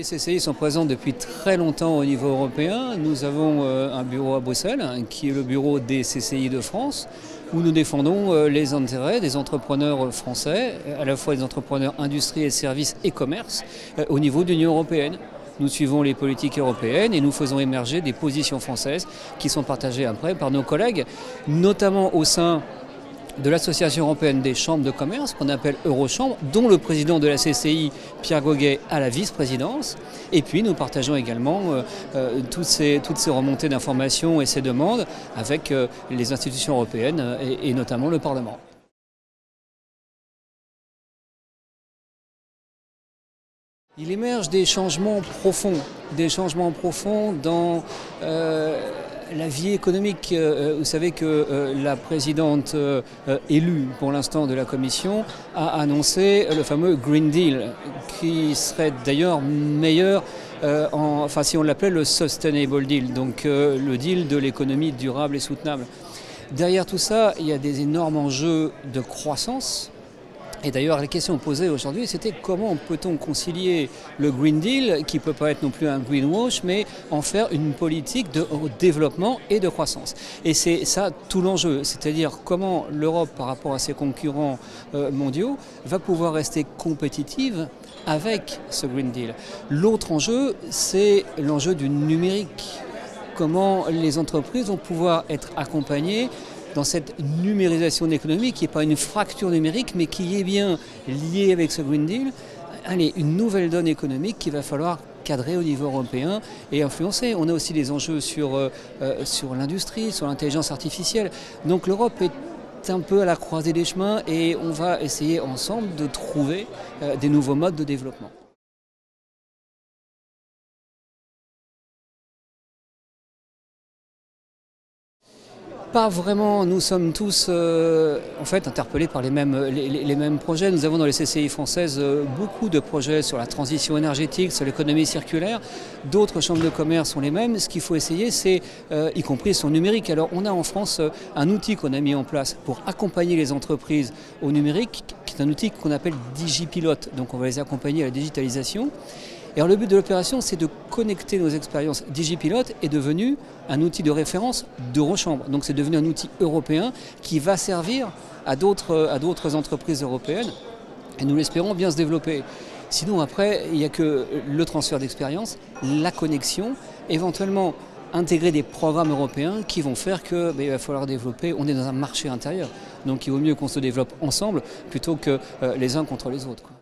Les CCI sont présents depuis très longtemps au niveau européen. Nous avons un bureau à Bruxelles, qui est le bureau des CCI de France, où nous défendons les intérêts des entrepreneurs français, à la fois des entrepreneurs industrie et services et commerce, au niveau de l'Union européenne. Nous suivons les politiques européennes et nous faisons émerger des positions françaises qui sont partagées après par nos collègues, notamment au sein de l'Association européenne des chambres de commerce, qu'on appelle Eurochambre, dont le président de la CCI, Pierre Goguet, a la vice-présidence. Et puis nous partageons également toutes ces remontées d'informations et ces demandes avec les institutions européennes et notamment le Parlement. Il émerge des changements profonds dans la vie économique. Vous savez que la présidente élue pour l'instant de la Commission a annoncé le fameux Green Deal, qui serait d'ailleurs meilleur, si on l'appelait le Sustainable Deal, donc le deal de l'économie durable et soutenable. Derrière tout ça, il y a des énormes enjeux de croissance. Et d'ailleurs, la question posée aujourd'hui, c'était comment peut-on concilier le Green Deal, qui ne peut pas être non plus un greenwash, mais en faire une politique de développement et de croissance. Et c'est ça tout l'enjeu, c'est-à-dire comment l'Europe, par rapport à ses concurrents mondiaux, va pouvoir rester compétitive avec ce Green Deal. L'autre enjeu, c'est l'enjeu du numérique. Comment les entreprises vont pouvoir être accompagnées dans cette numérisation de l'économie, qui n'est pas une fracture numérique, mais qui est bien liée avec ce Green Deal. Allez, une nouvelle donne économique qu'il va falloir cadrer au niveau européen et influencer. On a aussi des enjeux sur l'industrie, sur l'intelligence artificielle. Donc l'Europe est un peu à la croisée des chemins et on va essayer ensemble de trouver des nouveaux modes de développement. Pas vraiment, nous sommes tous en fait interpellés par les mêmes projets. Nous avons dans les CCI françaises beaucoup de projets sur la transition énergétique, sur l'économie circulaire. D'autres chambres de commerce sont les mêmes. Ce qu'il faut essayer, c'est, y compris sur le numérique. Alors on a en France un outil qu'on a mis en place pour accompagner les entreprises au numérique, qui est un outil qu'on appelle DigiPilote. Donc on va les accompagner à la digitalisation. Et alors le but de l'opération, c'est de connecter nos expériences. DigiPilote est devenu un outil de référence d'Eurochambre. Donc c'est devenu un outil européen qui va servir à d'autres entreprises européennes. Et nous l'espérons bien se développer. Sinon après, il n'y a que le transfert d'expérience, la connexion, éventuellement intégrer des programmes européens qui vont faire qu'il va falloir développer. On est dans un marché intérieur. Donc il vaut mieux qu'on se développe ensemble plutôt que les uns contre les autres, quoi.